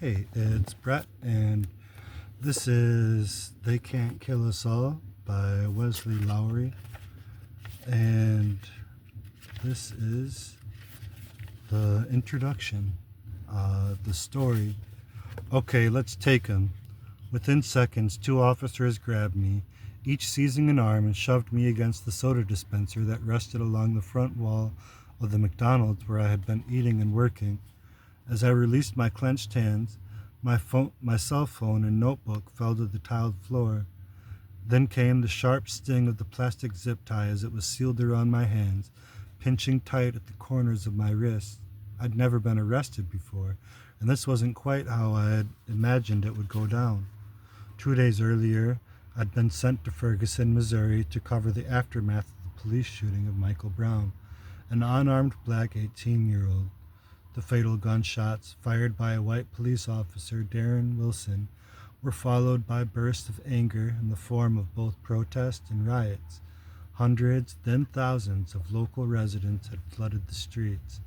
Hey, it's Brett, and this is They Can't Kill Us All by Wesley Lowery. And this is the introduction, the story. Okay, let's take 'em. Within seconds, two officers grabbed me, each seizing an arm, and shoved me against the soda dispenser that rested along the front wall of the McDonald's where I had been eating and working. As I released my clenched hands, my cell phone and notebook fell to the tiled floor. Then came the sharp sting of the plastic zip tie as it was sealed around my hands, pinching tight at the corners of my wrists. I'd never been arrested before, and this wasn't quite how I had imagined it would go down. 2 days earlier, I'd been sent to Ferguson, Missouri to cover the aftermath of the police shooting of Michael Brown, an unarmed black 18-year-old. The fatal gunshots, fired by a white police officer, Darren Wilson, were followed by bursts of anger in the form of both protest and riots. Hundreds, then thousands of local residents had flooded the streets.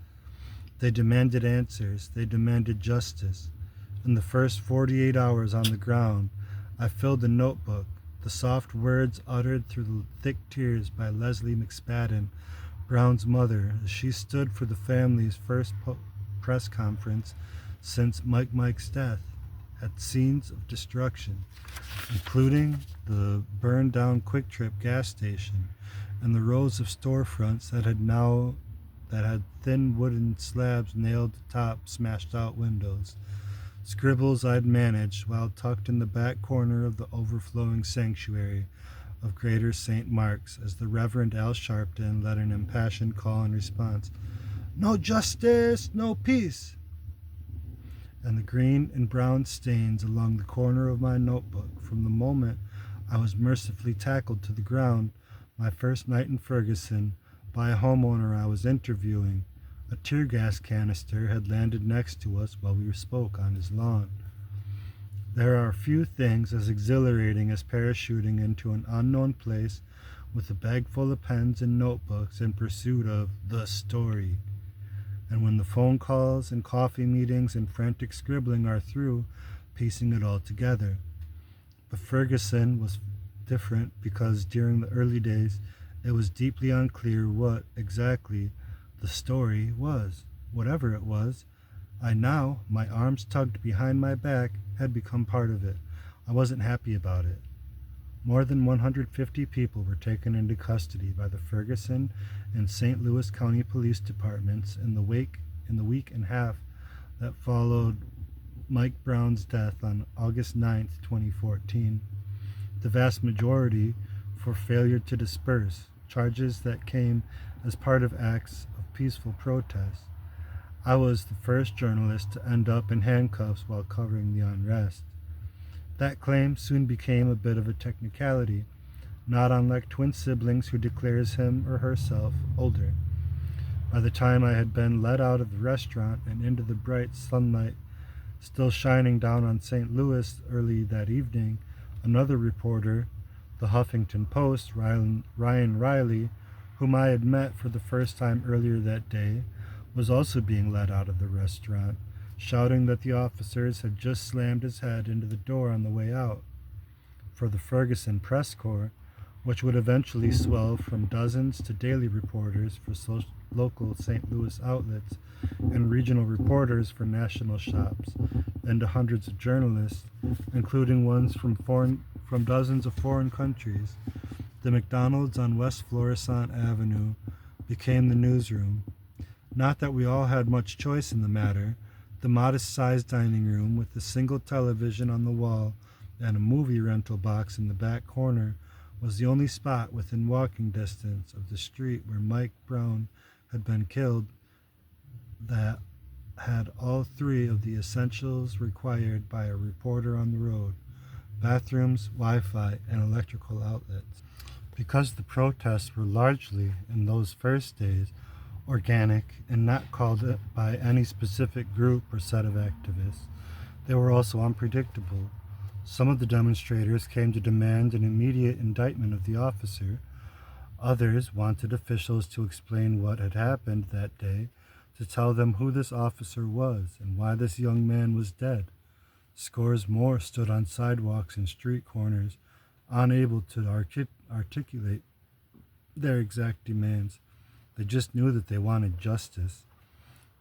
They demanded answers. They demanded justice. In the first 48 hours on the ground, I filled a notebook, the soft words uttered through the thick tears by Leslie McSpadden, Brown's mother, as she stood for the family's first press conference since Mike's death, at scenes of destruction, including the burned-down Quick Trip gas station and the rows of storefronts that had thin wooden slabs nailed to top smashed-out windows. Scribbles I'd managed while tucked in the back corner of the overflowing sanctuary of Greater St. Mark's as the Reverend Al Sharpton led an impassioned call in response. "No justice, no peace." And the green and brown stains along the corner of my notebook from the moment I was mercifully tackled to the ground my first night in Ferguson by a homeowner I was interviewing. A tear gas canister had landed next to us while we spoke on his lawn. There are few things as exhilarating as parachuting into an unknown place with a bag full of pens and notebooks in pursuit of the story. And when the phone calls and coffee meetings and frantic scribbling are through, piecing it all together. But Ferguson was different because during the early days, it was deeply unclear what exactly the story was. Whatever it was, my arms tugged behind my back, had become part of it. I wasn't happy about it. More than 150 people were taken into custody by the Ferguson and St. Louis County Police Departments in the week and a half that followed Mike Brown's death on August 9th, 2014. The vast majority for failure to disperse, charges that came as part of acts of peaceful protest. I was the first journalist to end up in handcuffs while covering the unrest. That claim soon became a bit of a technicality, not unlike twin siblings who declares him or herself older. By the time I had been led out of the restaurant and into the bright sunlight still shining down on St. Louis early that evening, another reporter, the Huffington Post, Ryan Riley, whom I had met for the first time earlier that day, was also being led out of the restaurant, shouting that the officers had just slammed his head into the door on the way out. For the Ferguson press corps, which would eventually swell from dozens to daily reporters for local St. Louis outlets and regional reporters for national shops, and to hundreds of journalists, including ones from dozens of foreign countries, the McDonald's on West Florissant Avenue became the newsroom. Not that we all had much choice in the matter. The modest-sized dining room with a single television on the wall and a movie rental box in the back corner was the only spot within walking distance of the street where Mike Brown had been killed that had all three of the essentials required by a reporter on the road: bathrooms, Wi-Fi, and electrical outlets. Because the protests were largely, in those first days, organic and not called by any specific group or set of activists, they were also unpredictable. Some of the demonstrators came to demand an immediate indictment of the officer. Others wanted officials to explain what had happened that day, to tell them who this officer was and why this young man was dead. Scores more stood on sidewalks and street corners, unable to articulate their exact demands. They just knew that they wanted justice.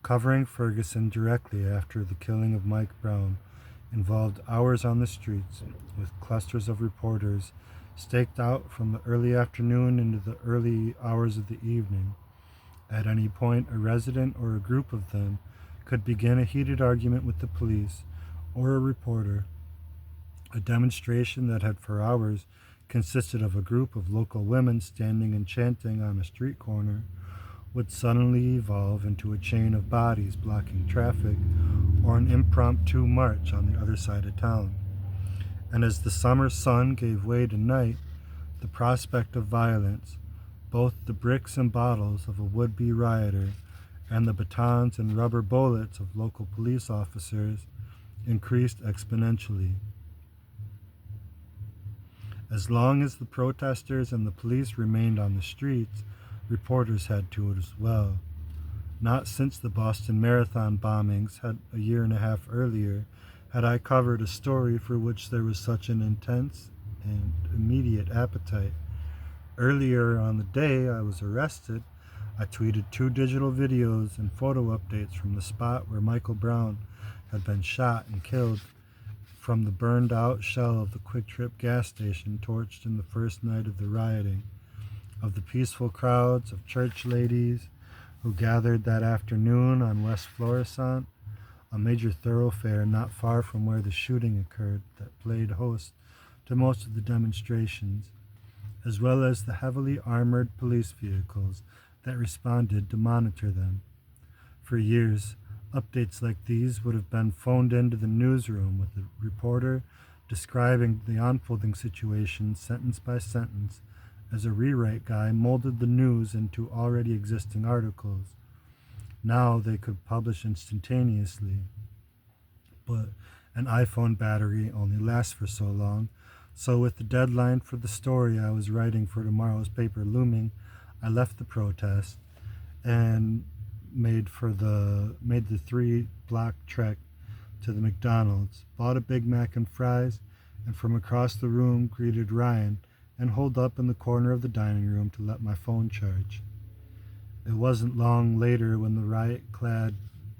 Covering Ferguson directly after the killing of Mike Brown involved hours on the streets with clusters of reporters staked out from the early afternoon into the early hours of the evening. At any point, a resident or a group of them could begin a heated argument with the police or a reporter. A demonstration that had for hours consisted of a group of local women standing and chanting on a street corner would suddenly evolve into a chain of bodies blocking traffic or an impromptu march on the other side of town. And as the summer sun gave way to night, the prospect of violence, both the bricks and bottles of a would-be rioter and the batons and rubber bullets of local police officers, increased exponentially. As long as the protesters and the police remained on the streets, reporters had to as well. Not since the Boston Marathon bombings had a year and a half earlier had I covered a story for which there was such an intense and immediate appetite. Earlier on the day I was arrested, I tweeted 2 digital videos and photo updates from the spot where Michael Brown had been shot and killed, from the burned out shell of the Quick Trip gas station torched in the first night of the rioting, of the peaceful crowds of church ladies who gathered that afternoon on West Florissant, a major thoroughfare not far from where the shooting occurred that played host to most of the demonstrations, as well as the heavily armored police vehicles that responded to monitor them. For years, updates like these would have been phoned into the newsroom with a reporter describing the unfolding situation sentence by sentence as a rewrite guy molded the news into already existing articles. Now they could publish instantaneously. But an iPhone battery only lasts for so long, so with the deadline for the story I was writing for tomorrow's paper looming, I left the protest and made the 3-block trek to the McDonald's, bought a Big Mac and fries, and from across the room greeted Ryan and holed up in the corner of the dining room to let my phone charge. It wasn't long later when the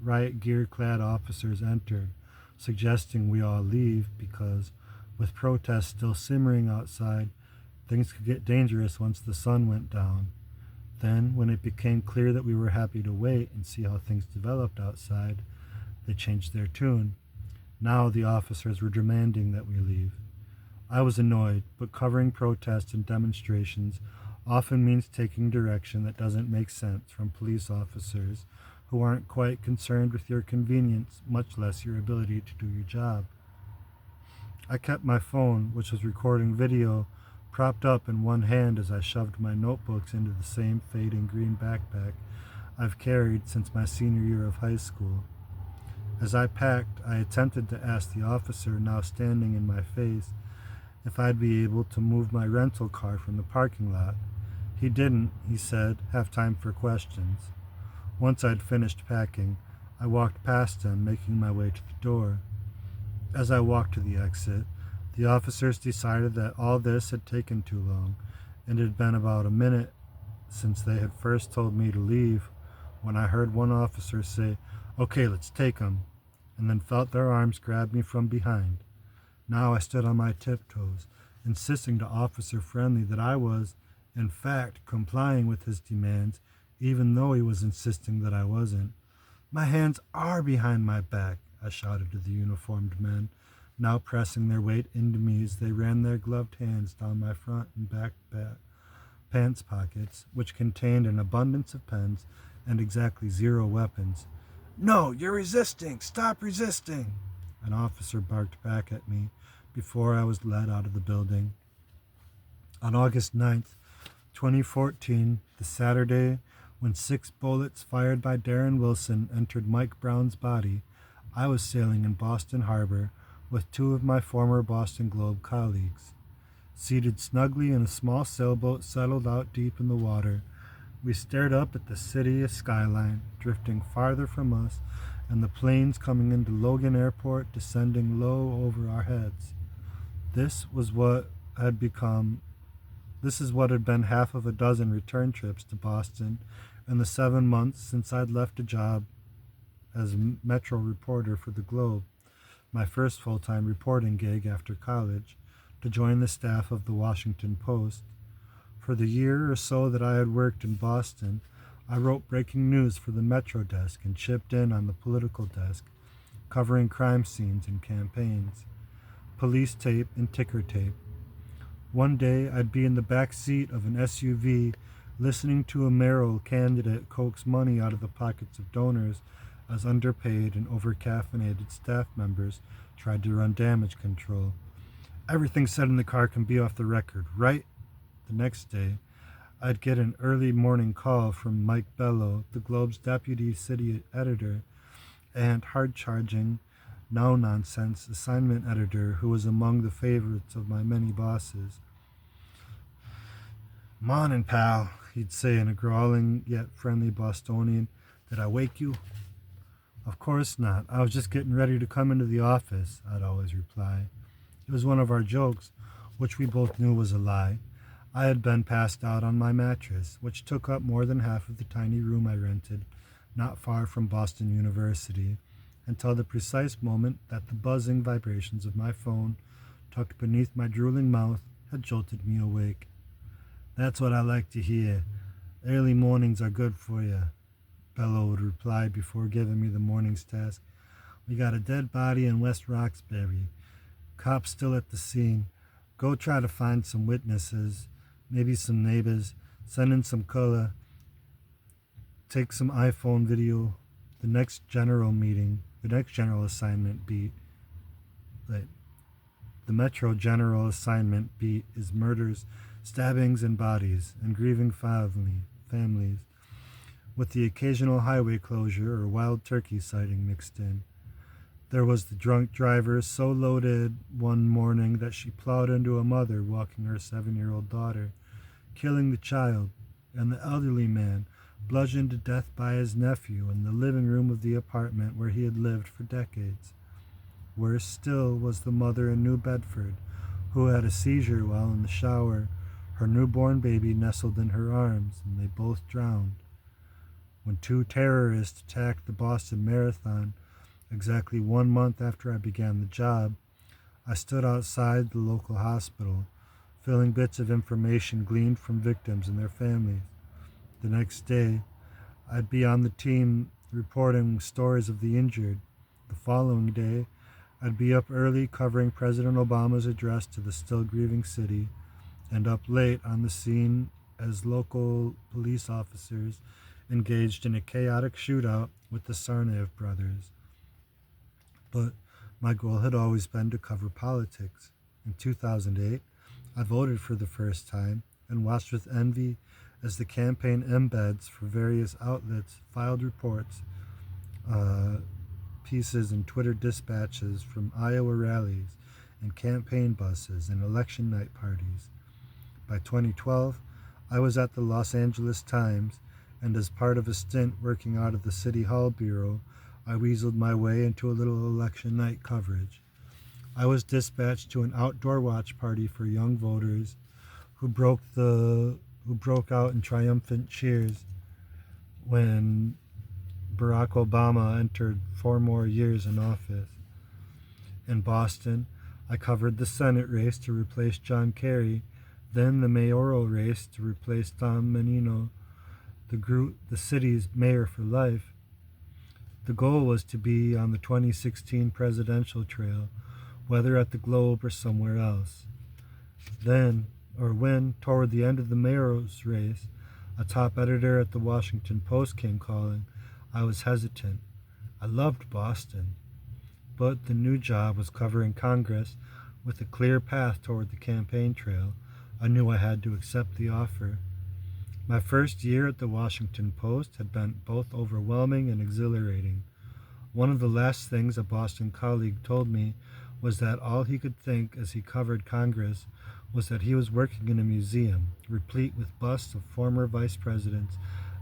riot gear-clad officers entered, suggesting we all leave because, with protests still simmering outside, things could get dangerous once the sun went down. Then, when it became clear that we were happy to wait and see how things developed outside, they changed their tune. Now the officers were demanding that we leave. I was annoyed, but covering protests and demonstrations often means taking direction that doesn't make sense from police officers who aren't quite concerned with your convenience, much less your ability to do your job. I kept my phone, which was recording video, propped up in one hand as I shoved my notebooks into the same fading green backpack I've carried since my senior year of high school. As I packed, I attempted to ask the officer, now standing in my face, if I'd be able to move my rental car from the parking lot. He didn't, he said, have time for questions. Once I'd finished packing, I walked past him, making my way to the door. As I walked to the exit, the officers decided that all this had taken too long, and it had been about a minute since they had first told me to leave, when I heard one officer say, "Okay, let's take him," and then felt their arms grab me from behind. Now I stood on my tiptoes, insisting to Officer Friendly that I was, in fact, complying with his demands, even though he was insisting that I wasn't. "My hands are behind my back," I shouted to the uniformed men, now pressing their weight into me as they ran their gloved hands down my front and back pants pockets, which contained an abundance of pens and exactly 0 weapons. "No, you're resisting! Stop resisting!" An officer barked back at me before I was led out of the building. On August 9th, 2014, the Saturday when 6 bullets fired by Darren Wilson entered Mike Brown's body, I was sailing in Boston Harbor with 2 of my former Boston Globe colleagues. Seated snugly in a small sailboat settled out deep in the water, we stared up at the city skyline, drifting farther from us and the planes coming into Logan Airport descending low over our heads. This was what had become This is what had been half of a dozen return trips to Boston in the 7 months since I'd left a job as Metro reporter for the Globe, my first full-time reporting gig after college, to join the staff of the Washington Post. For the year or so that I had worked in Boston, I wrote breaking news for the Metro desk and chipped in on the political desk, covering crime scenes and campaigns, police tape and ticker tape. One day, I'd be in the back seat of an SUV listening to a mayoral candidate coax money out of the pockets of donors as underpaid and overcaffeinated staff members tried to run damage control. Everything said in the car can be off the record, right? The next day, I'd get an early morning call from Mike Bello, the Globe's deputy city editor and hard-charging, no-nonsense assignment editor who was among the favorites of my many bosses. "Morning, pal," he'd say in a growling yet friendly Bostonian. "Did I wake you?" "Of course not. I was just getting ready to come into the office," I'd always reply. It was one of our jokes, which we both knew was a lie. I had been passed out on my mattress, which took up more than half of the tiny room I rented, not far from Boston University, until the precise moment that the buzzing vibrations of my phone, tucked beneath my drooling mouth, had jolted me awake. "That's what I like to hear. Early mornings are good for you," Bello would reply before giving me the morning's task. "We got a dead body in West Roxbury. Cops still at the scene. Go try to find some witnesses, maybe some neighbors. Send in some color. Take some iPhone video. The next general assignment beat. The Metro general assignment beat is murders, stabbings, and bodies, and grieving families, with the occasional highway closure or wild turkey sighting mixed in. There was the drunk driver so loaded one morning that she plowed into a mother walking her 7-year-old daughter, killing the child, and the elderly man bludgeoned to death by his nephew in the living room of the apartment where he had lived for decades. Worse still was the mother in New Bedford, who had a seizure while in the shower, her newborn baby nestled in her arms, and they both drowned. When 2 terrorists attacked the Boston Marathon, exactly 1 month after I began the job, I stood outside the local hospital, filling bits of information gleaned from victims and their families. The next day, I'd be on the team reporting stories of the injured. The following day, I'd be up early covering President Obama's address to the still grieving city, and up late on the scene as local police officers engaged in a chaotic shootout with the Tsarnaev brothers. But my goal had always been to cover politics. In 2008, I voted for the first time and watched with envy as the campaign embeds for various outlets filed reports, pieces and Twitter dispatches from Iowa rallies and campaign buses and election night parties. By 2012, I was at the Los Angeles Times, and as part of a stint working out of the City Hall Bureau, I weaseled my way into a little election night coverage. I was dispatched to an outdoor watch party for young voters who broke out in triumphant cheers when Barack Obama entered 4 more years in office. In Boston, I covered the Senate race to replace John Kerry, then the mayoral race to replace Tom Menino, the city's mayor for life. The goal was to be on the 2016 presidential trail, whether at the Globe or somewhere else. When, toward the end of the mayor's race, a top editor at the Washington Post came calling, I was hesitant. I loved Boston, but the new job was covering Congress with a clear path toward the campaign trail. I knew I had to accept the offer. My first year at the Washington Post had been both overwhelming and exhilarating. One of the last things a Boston colleague told me was that all he could think as he covered Congress was that he was working in a museum, replete with busts of former vice presidents,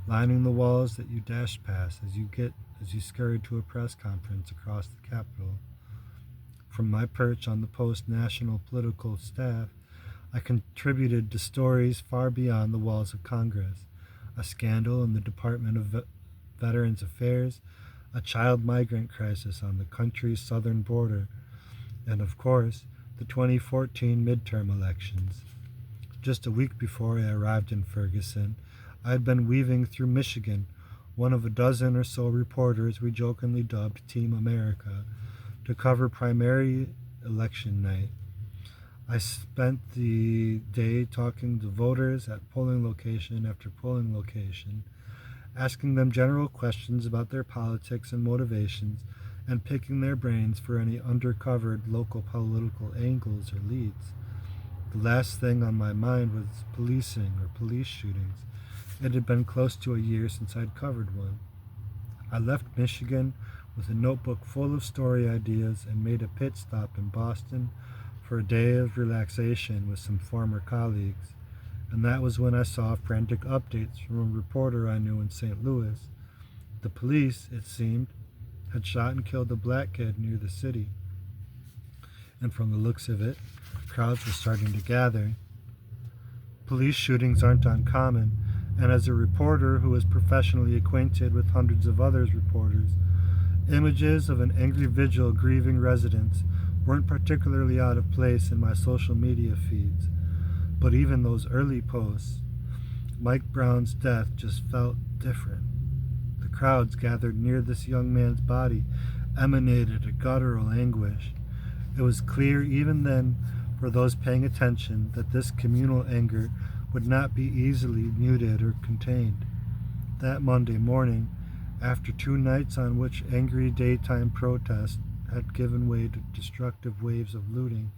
lining the walls that you dashed past as you scurried to a press conference across the Capitol. From my perch on the Post national political staff, I contributed to stories far beyond the walls of Congress: a scandal in the Department of Veterans Affairs, a child migrant crisis on the country's southern border, and of course, the 2014 midterm elections. Just a week before I arrived in Ferguson, I had been weaving through Michigan, one of a dozen or so reporters we jokingly dubbed Team America, to cover primary election night. I spent the day talking to voters at polling location after polling location, asking them general questions about their politics and motivations, and picking their brains for any undercovered local political angles or leads. The last thing on my mind was policing or police shootings. It had been close to a year since I'd covered one. I left Michigan with a notebook full of story ideas and made a pit stop in Boston for a day of relaxation with some former colleagues. And that was when I saw frantic updates from a reporter I knew in St. Louis. The police, it seemed, had shot and killed a black kid near the city. And from the looks of it, crowds were starting to gather. Police shootings aren't uncommon, and as a reporter who is professionally acquainted with hundreds of other reporters, images of an angry vigil grieving residents weren't particularly out of place in my social media feeds. But even those early posts, Mike Brown's death just felt different. The crowds gathered near this young man's body emanated a guttural anguish. It was clear even then for those paying attention that this communal anger would not be easily muted or contained. That Monday morning, after 2 nights on which angry daytime protests had given way to destructive waves of looting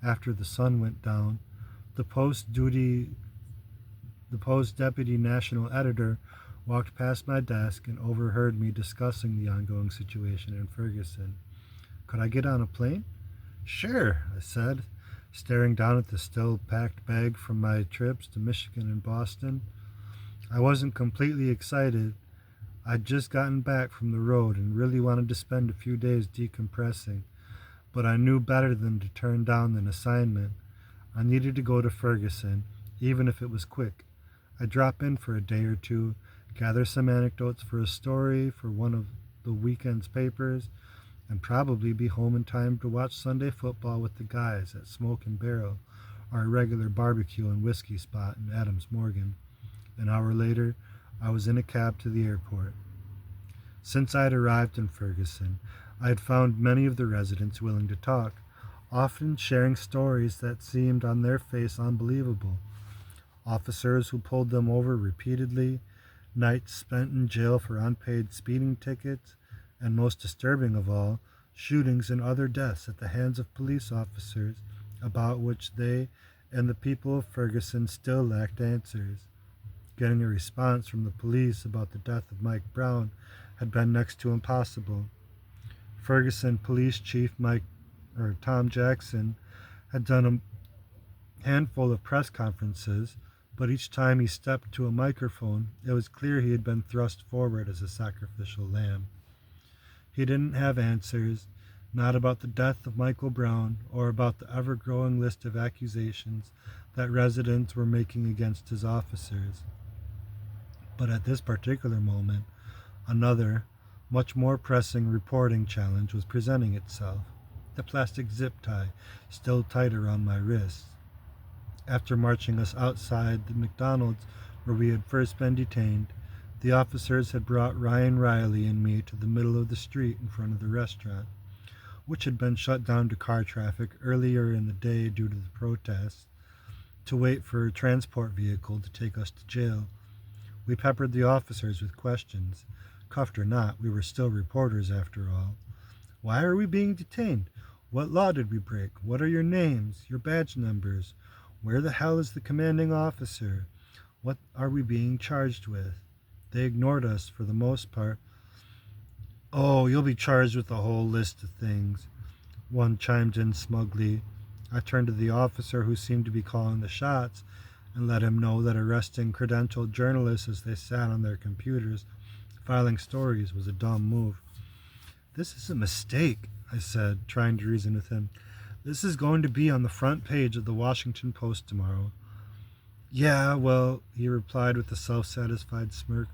after the sun went down, the Post deputy national editor walked past my desk and overheard me discussing the ongoing situation in Ferguson. Could I get on a plane? Sure, I said, staring down at the still packed bag from my trips to Michigan and Boston. I wasn't completely excited. I'd just gotten back from the road and really wanted to spend a few days decompressing, but I knew better than to turn down an assignment. I needed to go to Ferguson, even if it was quick. I'd drop in for a day or two, gather some anecdotes for a story for one of the weekend's papers, and probably be home in time to watch Sunday football with the guys at Smoke and Barrel, our regular barbecue and whiskey spot in Adams Morgan. An hour later, I was in a cab to the airport. Since I'd arrived in Ferguson, I had found many of the residents willing to talk, often sharing stories that seemed on their face unbelievable. Officers who pulled them over repeatedly, nights spent in jail for unpaid speeding tickets, and most disturbing of all, shootings and other deaths at the hands of police officers about which they and the people of Ferguson still lacked answers. Getting a response from the police about the death of Mike Brown had been next to impossible. Ferguson Police Chief Tom Jackson had done a handful of press conferences, but each time he stepped to a microphone, it was clear he had been thrust forward as a sacrificial lamb. He didn't have answers, not about the death of Michael Brown or about the ever-growing list of accusations that residents were making against his officers. But at this particular moment, another, much more pressing reporting challenge was presenting itself: the plastic zip tie still tight around my wrists. After marching us outside the McDonald's where we had first been detained, the officers had brought Ryan Riley and me to the middle of the street in front of the restaurant, which had been shut down to car traffic earlier in the day due to the protests, to wait for a transport vehicle to take us to jail. We peppered the officers with questions. Cuffed or not, we were still reporters after all. Why are we being detained? What law did we break? What are your names, your badge numbers? Where the hell is the commanding officer? What are we being charged with? They ignored us for the most part. Oh, you'll be charged with a whole list of things, one chimed in smugly. I turned to the officer who seemed to be calling the shots and let him know that arresting credentialed journalists as they sat on their computers filing stories was a dumb move. "This is a mistake," I said, trying to reason with him. "This is going to be on the front page of the Washington Post tomorrow." "Yeah, well," he replied with a self-satisfied smirk,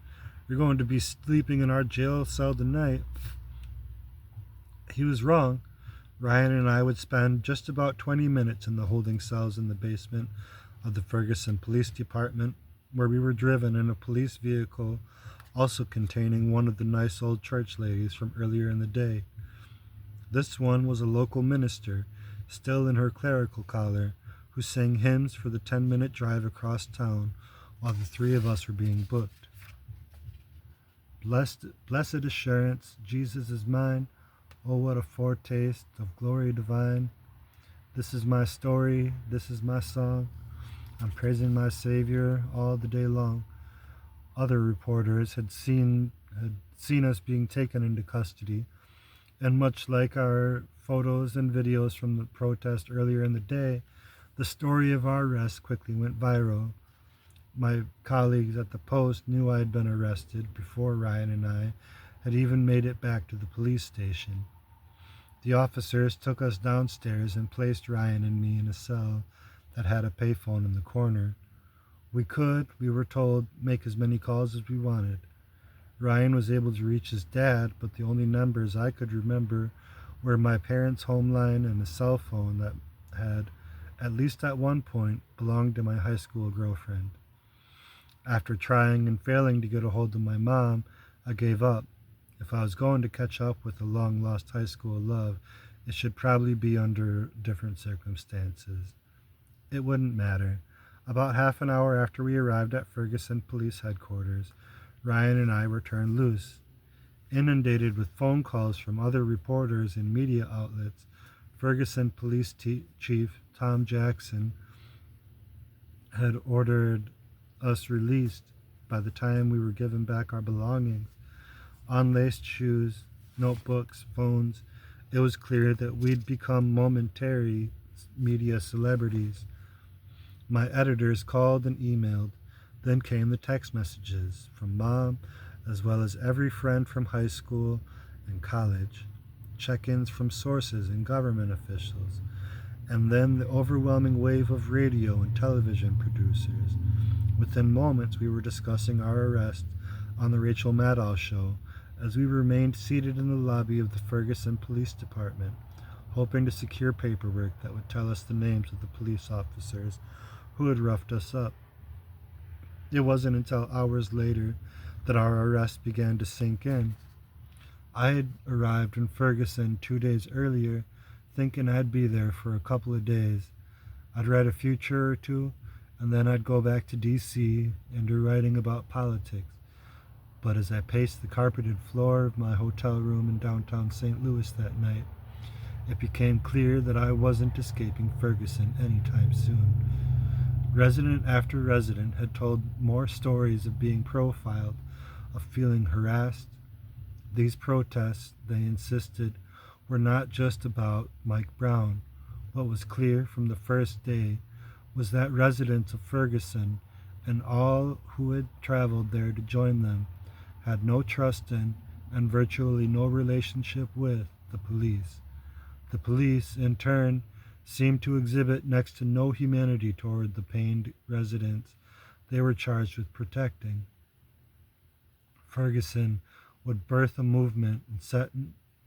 "you're going to be sleeping in our jail cell tonight." He was wrong. Ryan and I would spend just about 20 minutes in the holding cells in the basement of the Ferguson Police Department, where we were driven in a police vehicle also containing one of the nice old church ladies from earlier in the day. This one was a local minister, still in her clerical collar, who sang hymns for the 10-minute drive across town while the three of us were being booked. Blessed assurance, Jesus is mine. Oh, what a foretaste of glory divine. This is my story, this is my song. I'm praising my Savior all the day long. Other reporters had seen us being taken into custody, and much like our photos and videos from the protest earlier in the day, the story of our arrest quickly went viral. My colleagues at the Post knew I had been arrested before Ryan and I had even made it back to the police station. The officers took us downstairs and placed Ryan and me in a cell that had a payphone in the corner. We were told, make as many calls as we wanted. Ryan was able to reach his dad, but the only numbers I could remember were my parents' home line and a cell phone that had, at least at one point, belonged to my high school girlfriend. After trying and failing to get a hold of my mom, I gave up. If I was going to catch up with a long-lost high school love, it should probably be under different circumstances. It wouldn't matter. About half an hour after we arrived at Ferguson Police Headquarters, Ryan and I were turned loose. Inundated with phone calls from other reporters and media outlets, Ferguson Police Chief Tom Jackson had ordered us released by the time we were given back our belongings. Unlaced shoes, notebooks, phones, it was clear that we'd become momentary media celebrities. My editors called and emailed. Then came the text messages from Mom, as well as every friend from high school and college, check-ins from sources and government officials, and then the overwhelming wave of radio and television producers. Within moments, we were discussing our arrest on the Rachel Maddow show as we remained seated in the lobby of the Ferguson Police Department, hoping to secure paperwork that would tell us the names of the police officers who had roughed us up. It wasn't until hours later that our arrest began to sink in. I had arrived in Ferguson 2 days earlier, thinking I'd be there for a couple of days. I'd write a feature or two, and then I'd go back to D.C. and do writing about politics. But as I paced the carpeted floor of my hotel room in downtown St. Louis that night, it became clear that I wasn't escaping Ferguson anytime soon. Resident after resident had told more stories of being profiled, of feeling harassed. These protests, they insisted, were not just about Mike Brown. What was clear from the first day was that residents of Ferguson and all who had traveled there to join them had no trust in and virtually no relationship with the police. The police, in turn, seemed to exhibit next to no humanity toward the pained residents they were charged with protecting. Ferguson would birth a movement and set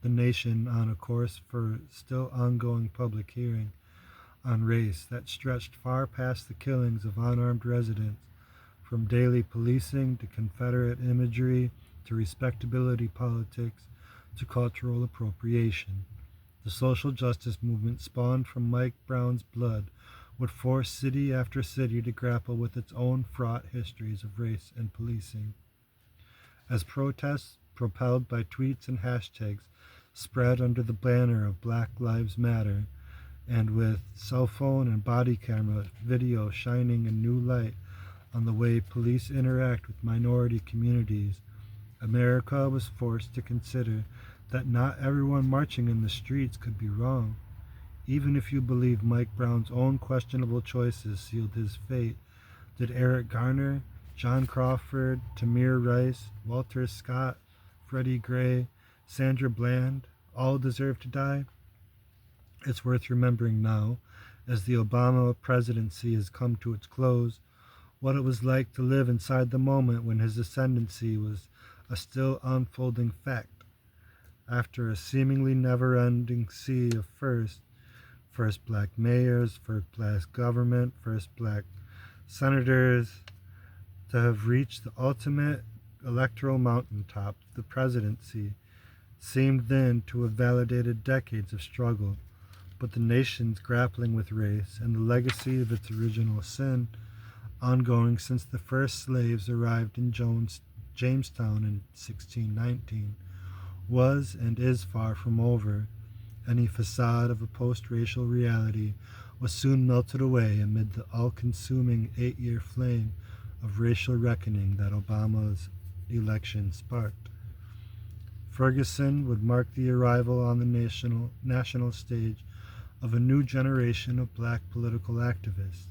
the nation on a course for still ongoing public hearing on race that stretched far past the killings of unarmed residents, from daily policing to Confederate imagery to respectability politics to cultural appropriation. The social justice movement spawned from Mike Brown's blood would force city after city to grapple with its own fraught histories of race and policing. As protests, propelled by tweets and hashtags, spread under the banner of Black Lives Matter, and with cell phone and body camera video shining a new light on the way police interact with minority communities, America was forced to consider that not everyone marching in the streets could be wrong. Even if you believe Mike Brown's own questionable choices sealed his fate, Did Eric Garner, John Crawford, Tamir Rice, Walter Scott, Freddie Gray, Sandra Bland all deserve to die? It's worth remembering now, as the Obama presidency has come to its close, what it was like to live inside the moment when his ascendancy was a still unfolding fact. After a seemingly never-ending sea of first black mayors, first black government, first black senators, to have reached the ultimate electoral mountaintop, the presidency seemed then to have validated decades of struggle, but the nation's grappling with race and the legacy of its original sin, ongoing since the first slaves arrived in Jamestown in 1619, was and is far from over. Any facade of a post-racial reality was soon melted away amid the all-consuming 8-year flame of racial reckoning that Obama's election sparked. Ferguson would mark the arrival on the national stage of a new generation of black political activists,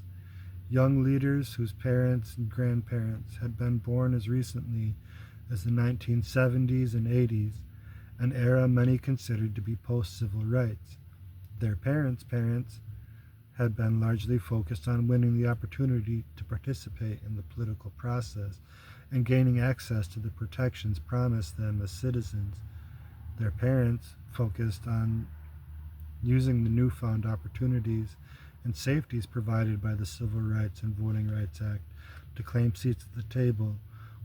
young leaders whose parents and grandparents had been born as recently as the 1970s and 80s, an era many considered to be post-civil rights. Their parents' had been largely focused on winning the opportunity to participate in the political process and gaining access to the protections promised them as citizens. Their parents focused on using the newfound opportunities and safeties provided by the Civil Rights and Voting Rights Act to claim seats at the table,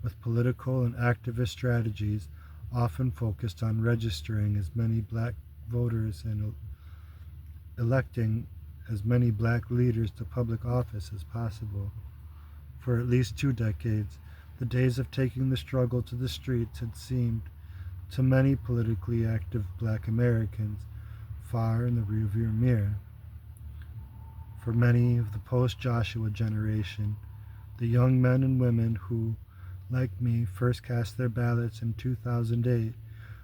with political and activist strategies often focused on registering as many black voters and electing as many black leaders to public office as possible. For at least 2 decades, the days of taking the struggle to the streets had seemed, to many politically active black Americans, far in the rearview mirror. For many of the post-Joshua generation, the young men and women who, like me, first cast their ballots in 2008,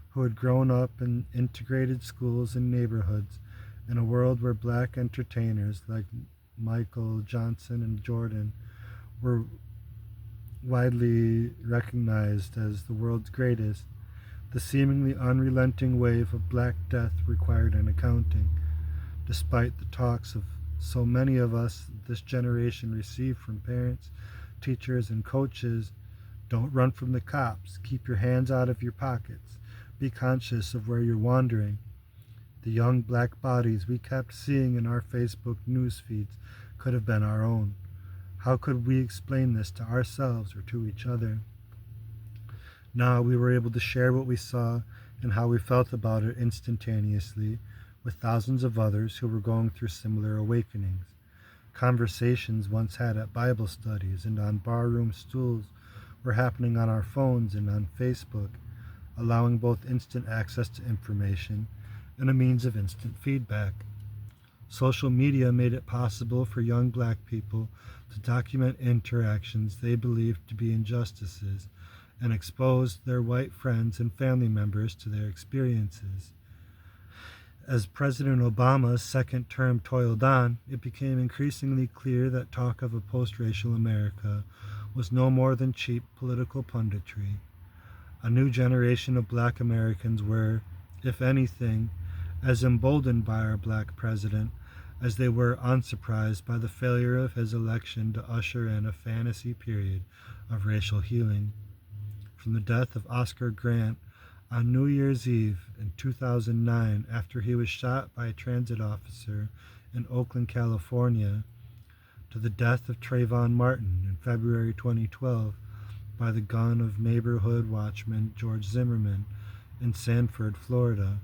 who had grown up in integrated schools and neighborhoods in a world where black entertainers like Michael Johnson and Jordan were widely recognized as the world's greatest, the seemingly unrelenting wave of black death required an accounting. Despite the talks of so many of us this generation received from parents, teachers, and coaches, don't run from the cops, keep your hands out of your pockets, be conscious of where you're wandering. The young black bodies we kept seeing in our Facebook news feeds could have been our own. How could we explain this to ourselves or to each other? Now we were able to share what we saw and how we felt about it instantaneously with thousands of others who were going through similar awakenings. Conversations once had at Bible studies and on barroom stools were happening on our phones and on Facebook, allowing both instant access to information and a means of instant feedback. Social media made it possible for young black people to document interactions they believed to be injustices and expose their white friends and family members to their experiences. As President Obama's second term toiled on, it became increasingly clear that talk of a post-racial America was no more than cheap political punditry. A new generation of black Americans were, if anything, as emboldened by our black president as they were unsurprised by the failure of his election to usher in a fantasy period of racial healing. From the death of Oscar Grant on New Year's Eve in 2009 after he was shot by a transit officer in Oakland, California, to the death of Trayvon Martin in February 2012 by the gun of neighborhood watchman George Zimmerman in Sanford, Florida.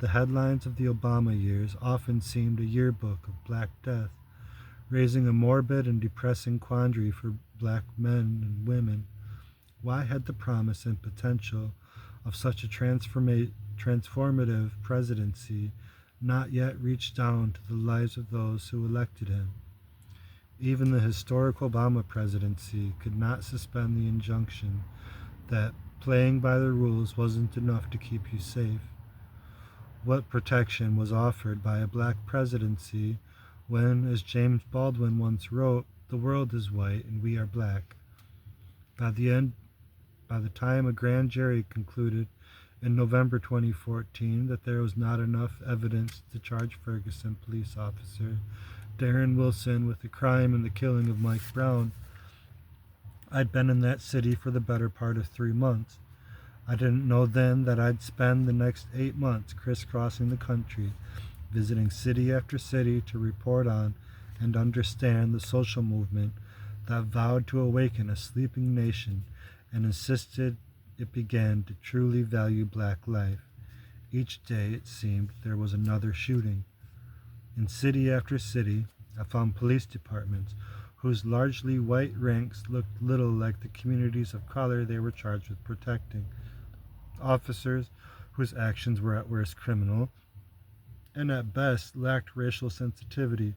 The headlines of the Obama years often seemed a yearbook of black death, raising a morbid and depressing quandary for black men and women. Why had the promise and potential of such a transformative presidency not yet reached down to the lives of those who elected him? Even the historic Obama presidency could not suspend the injunction that playing by the rules wasn't enough to keep you safe. What protection was offered by a black presidency when, as James Baldwin once wrote, The world is white and we are black. By the time a grand jury concluded in November 2014 that there was not enough evidence to charge Ferguson police officer Darren Wilson with the crime and the killing of Mike Brown, I'd been in that city for the better part of 3 months. I didn't know then that I'd spend the next 8 months crisscrossing the country, visiting city after city to report on and understand the social movement that vowed to awaken a sleeping nation and insisted it began to truly value black life. Each day, it seemed, there was another shooting. In city after city, I found police departments whose largely white ranks looked little like the communities of color they were charged with protecting. Officers whose actions were at worst criminal and at best lacked racial sensitivity,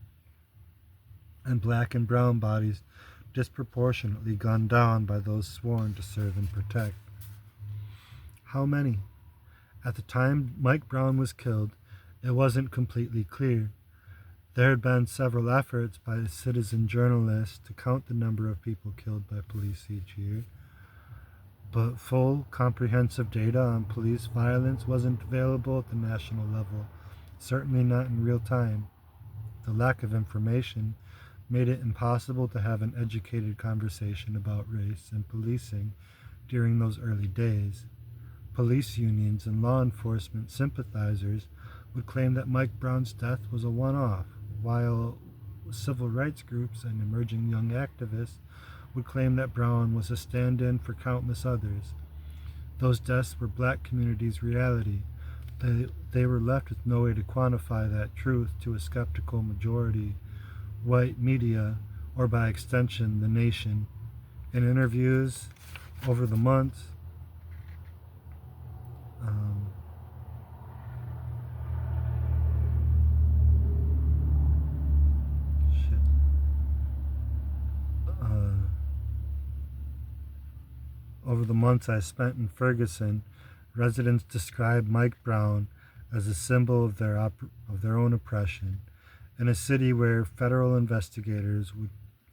and black and brown bodies disproportionately gunned down by those sworn to serve and protect. How many? At the time Mike Brown was killed, it wasn't completely clear. There had been several efforts by citizen journalists to count the number of people killed by police each year, but full, comprehensive data on police violence wasn't available at the national level, certainly not in real time. The lack of information made it impossible to have an educated conversation about race and policing during those early days. Police unions and law enforcement sympathizers would claim that Mike Brown's death was a one-off, while civil rights groups and emerging young activists would claim that Brown was a stand-in for countless others. Those deaths were black communities' reality. They were left with no way to quantify that truth to a skeptical majority, white media, or by extension, the nation. In interviews over the months, I spent in Ferguson, residents described Mike Brown as a symbol of their own oppression, in a city where federal investigators would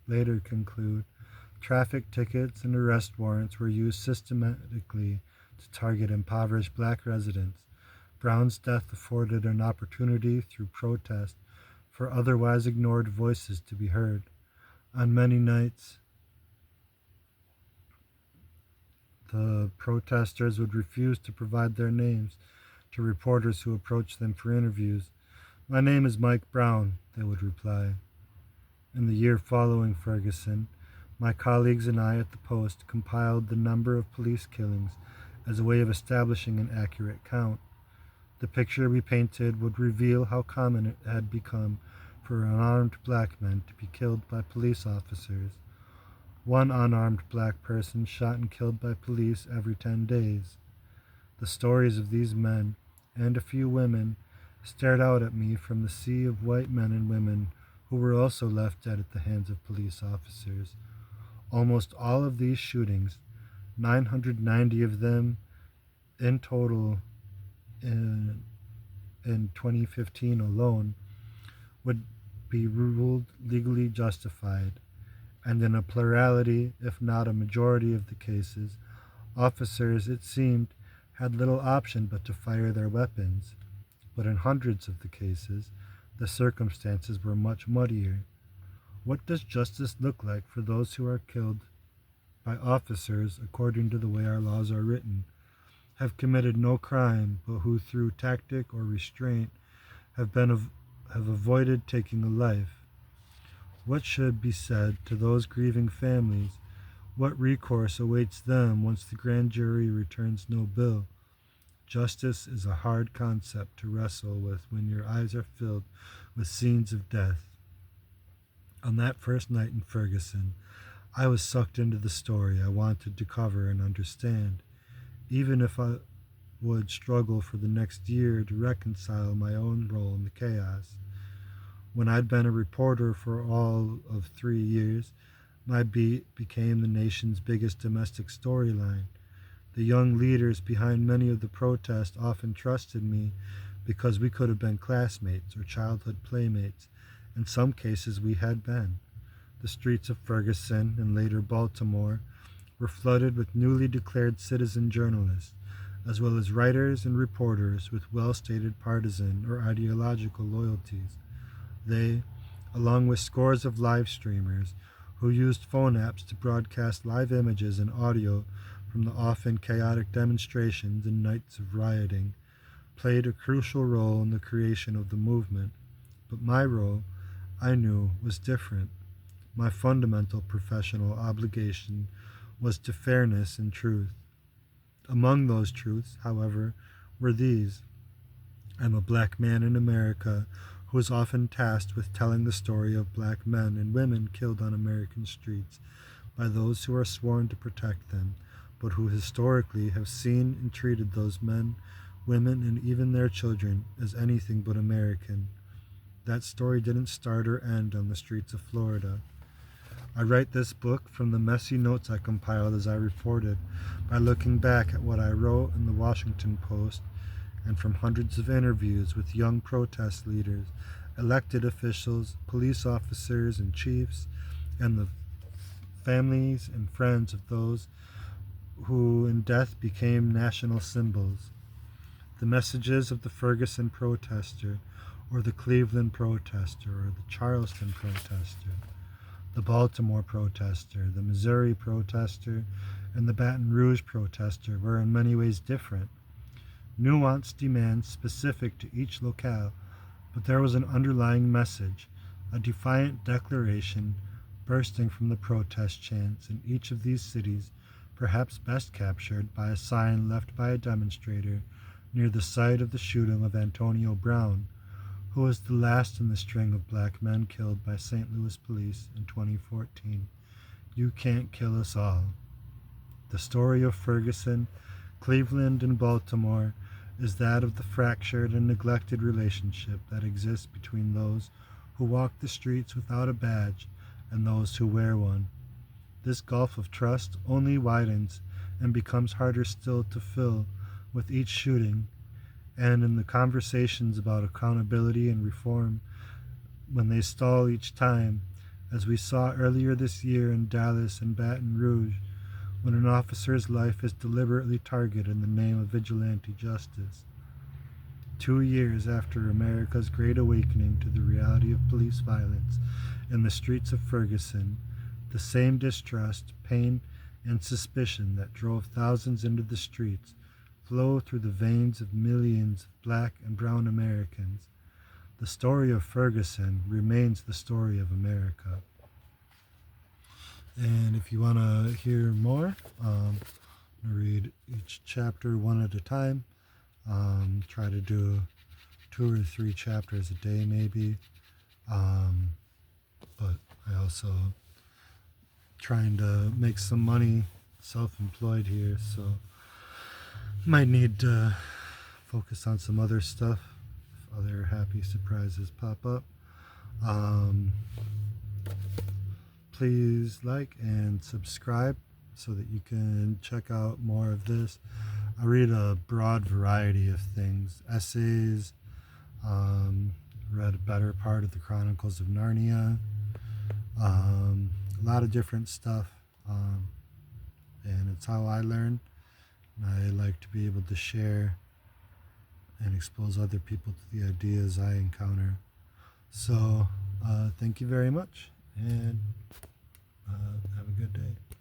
later conclude traffic tickets and arrest warrants were used systematically to target impoverished black residents. Brown's death afforded an opportunity through protest for otherwise ignored voices to be heard. On many nights, the protesters would refuse to provide their names to reporters who approached them for interviews. "My name is Mike Brown," they would reply. In the year following Ferguson, my colleagues and I at the Post compiled the number of police killings as a way of establishing an accurate count. The picture we painted would reveal how common it had become for unarmed black men to be killed by police officers. One unarmed black person shot and killed by police every 10 days. The stories of these men, and a few women, stared out at me from the sea of white men and women who were also left dead at the hands of police officers. Almost all of these shootings, 990 of them in total in 2015 alone, would be ruled legally justified, and in a plurality, if not a majority of the cases, officers, it seemed, had little option but to fire their weapons. But in hundreds of the cases, the circumstances were much muddier. What does justice look like for those who are killed by officers according to the way our laws are written, have committed no crime, but who through tactic or restraint have avoided taking a life? What should be said to those grieving families? What recourse awaits them once the grand jury returns no bill? Justice is a hard concept to wrestle with when your eyes are filled with scenes of death. On that first night in Ferguson, I was sucked into the story I wanted to cover and understand, even if I would struggle for the next year to reconcile my own role in the chaos. When I'd been a reporter for all of 3 years, my beat became the nation's biggest domestic storyline. The young leaders behind many of the protests often trusted me because we could have been classmates or childhood playmates. In some cases we had been. the streets of Ferguson and later Baltimore were flooded with newly declared citizen journalists, as well as writers and reporters with well-stated partisan or ideological loyalties. They, along with scores of live streamers who used phone apps to broadcast live images and audio from the often chaotic demonstrations and nights of rioting, played a crucial role in the creation of the movement. But my role, I knew, was different. My fundamental professional obligation was to fairness and truth. Among those truths, however, were these. I'm a black man in America who is often tasked with telling the story of black men and women killed on American streets by those who are sworn to protect them, but who historically have seen and treated those men, women, and even their children as anything but American. That story didn't start or end on the streets of Florida. I write this book from the messy notes I compiled as I reported, by looking back at what I wrote in the Washington Post, and from hundreds of interviews with young protest leaders, elected officials, police officers and chiefs, and the families and friends of those who in death became national symbols. The messages of the Ferguson protester, or the Cleveland protester, or the Charleston protester, the Baltimore protester, the Missouri protester, and the Baton Rouge protester were in many ways different. Nuanced demands specific to each locale, but there was an underlying message, a defiant declaration bursting from the protest chants in each of these cities, perhaps best captured by a sign left by a demonstrator near the site of the shooting of Antonio Brown, who was the last in the string of black men killed by St. Louis police in 2014. You can't kill us all. The story of Ferguson, Cleveland, and Baltimore is that of the fractured and neglected relationship that exists between those who walk the streets without a badge and those who wear one. This gulf of trust only widens and becomes harder still to fill with each shooting, and in the conversations about accountability and reform, when they stall each time, as we saw earlier this year in Dallas and Baton Rouge, when an officer's life is deliberately targeted in the name of vigilante justice. 2 years after America's great awakening to the reality of police violence in the streets of Ferguson, the same distrust, pain, and suspicion that drove thousands into the streets flow through the veins of millions of black and brown Americans. The story of Ferguson remains the story of America. And if you want to hear more, I'm going to read each chapter one at a time. Try to do 2 or 3 chapters a day maybe. But I also trying to make some money, self-employed here, so might need to focus on some other stuff if other happy surprises pop up. Please like and subscribe so that you can check out more of this. I read a broad variety of things, essays, read a better part of the Chronicles of Narnia, a lot of different stuff, and it's how I learn. I like to be able to share and expose other people to the ideas I encounter. So thank you very much, and have a good day.